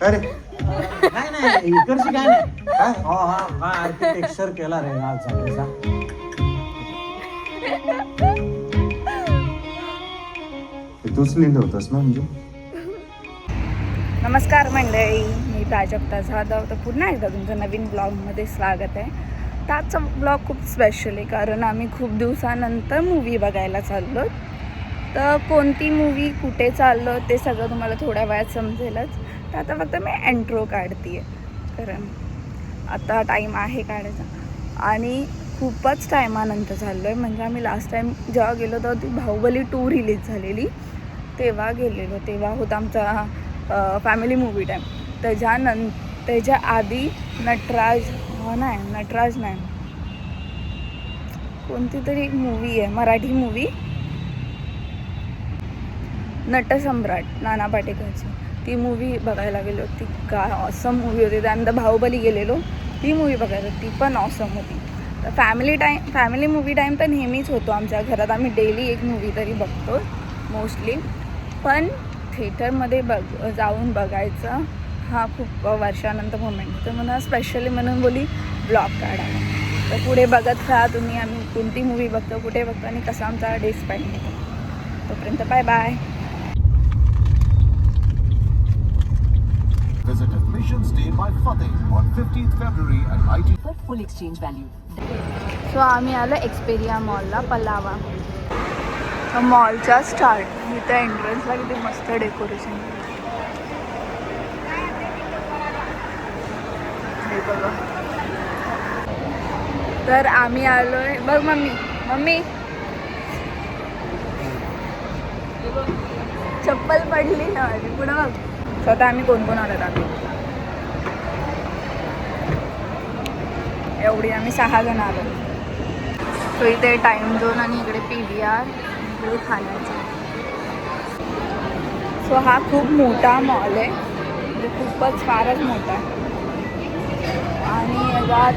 अरे नाही नाही इकडची काय नाही काय हा आर्किटेक्चर केला रे हा चांगला. तूच लिहिलं होतंस ना म्हणजे. नमस्कार मंडळी, मी प्राजक्ता जाधव. तर पुन्हा एकदा तुमचं नवीन ब्लॉगमध्ये स्वागत आहे. तर आजचा ब्लॉग खूप स्पेशल आहे कारण आम्ही खूप दिवसानंतर मूवी बघायला चाललो. तर कोणती मूवी कुठे चाललो ते सगळं तुम्हाला थोड्या वेळात समजेलच. तर आता फक्त मी एंट्रो काढते आहे कारण आता टाईम आहे काढायचा आणि खूपच टायमानंतर चाललो आहे. म्हणजे आम्ही लास्ट टाईम जेव्हा गेलो तेव्हा ती बाहुबली 2 रिलीज झालेली तेव्हा गेलेलो. तेव्हा होता आमचा फॅमिली मूवी टाईम. त्याच्या आधी नटराज नाही कोणती तरी एक मूवी आहे, मराठी मूवी, नटसम्राट नाना पाटेकरची. ती मूवी बघायला गेलो. ती काय ऑसम मूवी होती. त्यानंतर बाहुबली गेलेलो, ती मूवी बघायला, ती पण ऑसम होती. तर फॅमिली मूवी टाईम तर नेहमीच होतो आमच्या घरात. आम्ही डेली एक मूवी तरी बघतो मोस्टली. पण थिएटरमध्ये जाऊन बघायचं हा खूप वर्षानंतर मोमेंट. तर मला स्पेशली म्हणून बोली ब्लॉग काढायला. तर पुढे बघत राहा तुम्ही आम्ही कोणती मूवी बघतो, कुठे बघतो आणि कसा आमचा डे स्पेंड होतो. तोपर्यंत bye bye. Visit Admissions Day by Fateh on 15th February at IT for full exchange value. So आम्ही आलो एक्सपेरिया मॉलला, पलावा. तर मॉलच्या स्टार्ट इथं एंट्रन्सला किती मस्त डेकोरेशन. हे बघा. तर आम्ही आलोय. बघ मम्मी चप्पल पडली ना माझी. पुढं बघ. स्वतः आम्ही कोण आलो आम्ही एवढी आम्ही 6 जण आलो. सो इथे टाईम झोन आणि इकडे PVR, इकडे खाण्याचं. सो हा खूप मोठा मॉल आहे, म्हणजे खूपच फारच मोठा आहे आणि याच्यात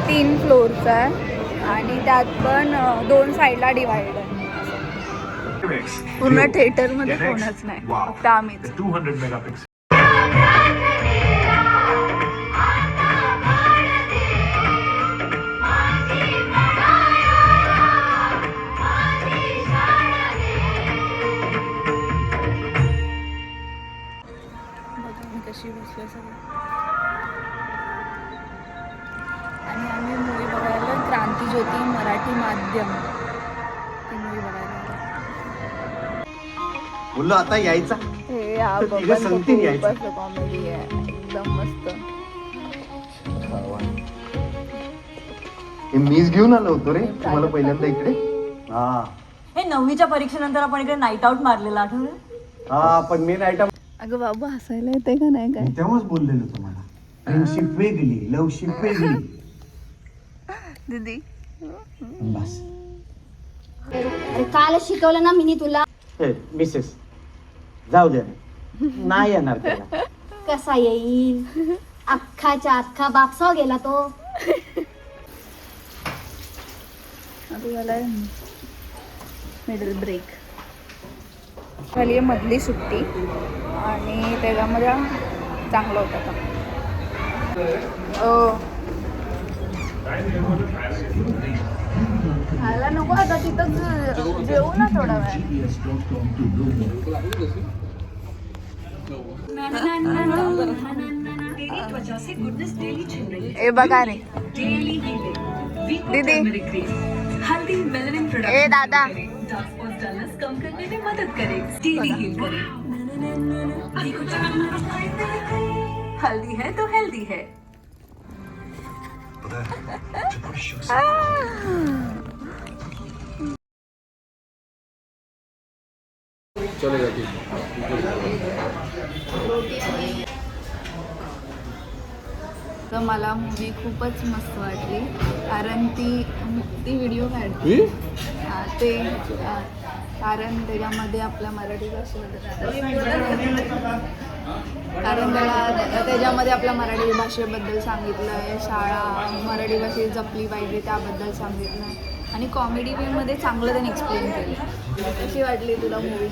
तीन फ्लोअरचा आहे आणि त्यात पण 2 साईडला डिवाइड आहे. पूर्ण थिएटरमध्ये कोणच नाही, फक्त आम्हीच. 200 megapixel. बघा मी कशी बसलो सगळं. आणि आम्ही मूवी बघायला क्रांतीज्योती मराठी माध्यम ती मूवी बघायला. बोललो आता यायचा. हे हा तर तिघं संगतीन यायचं. खूपच कॉमेडी आहे, एकदम मस्त. हे मीच घेऊन आलो होतो रे तुम्हाला पहिल्यांदा इकडे. हा हे 9वीच्या परीक्षेनंतर आपण इकडे नाईट आउट मारलेला, आठवलं? हा पण मी नाईट अगं बाबू हसायला येते का नाही काय? तेव्हाच बोललेलो तुम्हाला. फ्रेंडशिप वेगळी, लवशिप वेगळी. दीदी बस. अरे काल शिकवलं ना मी तुला. मिसेस जाऊ दे, नाही येणार त्याला. कसा येईल? अख्खाच्या अख्खा बापसाव गेला तो. आता झाला मिडल ब्रेक झाली आहे, मधली सुट्टी. आणि त्याच्यामध्ये चांगलं होतं का खायला नको आता तिथं जेवू ना थोडा वेळ. ए बघा रे दीदी, ए दादा, कम करने में मदद करेगा, डेली हील करेगा. हल्दी है तो हेल्दी है. तर मला मूवी खूपच मस्त वाटली कारण ती व्हिडिओ काढते ते कारण त्याच्यामध्ये आपल्या मराठी भाषेबद्दल सांगितलं आहे. शाळा मराठी भाषेत जपली पाहिजे त्याबद्दल सांगितलं आहे आणि कॉमेडी वेमध्ये चांगलं त्याने एक्सप्लेन केलं. कशी वाटली तुला मूवी?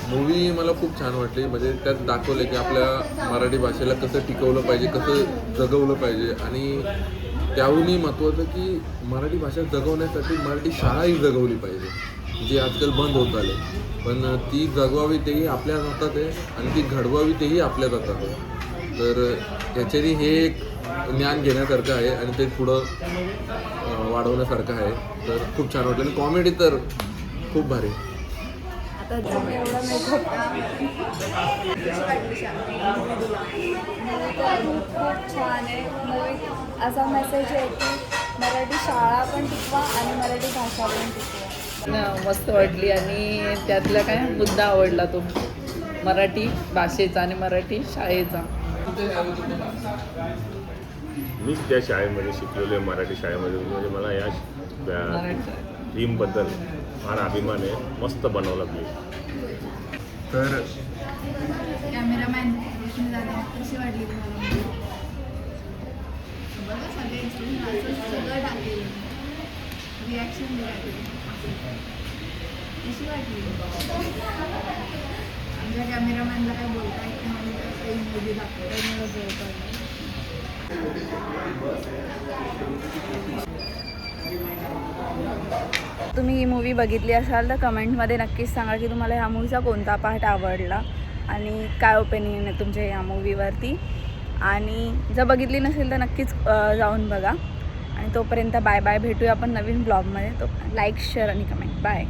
मूवी मला खूप छान वाटली. म्हणजे त्यात दाखवलं की आपल्या मराठी भाषेला कसं टिकवलं पाहिजे, कसं जगवलं पाहिजे आणि त्याहूनही महत्त्वाचं की मराठी भाषा जगवण्यासाठी मराठी शाळाही जगवली पाहिजे, जी आजकाल बंद होत आले. पण ती जगवावी तेही आपल्या हातात आहे आणि ती घडवावी तेही आपल्या हातात आहे. तर त्याच्यानी हे एक ज्ञान घेण्यासारखं आहे आणि ते पुढं वाढवण्यासारखं आहे. तर खूप छान वाटलं आणि कॉमेडी तर खूप भारी. आता तुम्ही एवढा मेकअप खूप छान आहे मूवी. असा मेसेज आहे की मराठी शाळा पण टिकवा आणि मराठी भाषा पण टिकवा. मस्त वाटली आणि त्यातला काय मुद्दा आवडला तो मराठी भाषेचा आणि मराठी शाळेचा. मी ज्या शाळेमध्ये शिकलेलो आहे मराठी शाळेमध्ये, म्हणजे मला या टीमबद्दल फार अभिमान आहे. मस्त बनवला मी. तर कॅमेरामॅन कशी वाटली तुम्हाला? बघा सगळे सगळं टाकलेलं रिॲक्शन कशी वाटली? आमच्या कॅमेरामॅनला काय बोलता येत नाही, काही मूवी दाखवता मला जवळ. तुम्ही ही मूवी बघितली असाल तर कमेंटमध्ये नक्कीच सांगा की तुम्हाला ह्या मूवीचा कोणता पार्ट आवडला आणि काय ओपिनियन आहे तुमच्या ह्या मूवीवरती. आणि जर बघितली नसेल तर नक्कीच जाऊन बघा. आणि तोपर्यंत बाय बाय. भेटूया आपण नवीन ब्लॉगमध्ये. तो लाईक शेअर आणि कमेंट. बाय.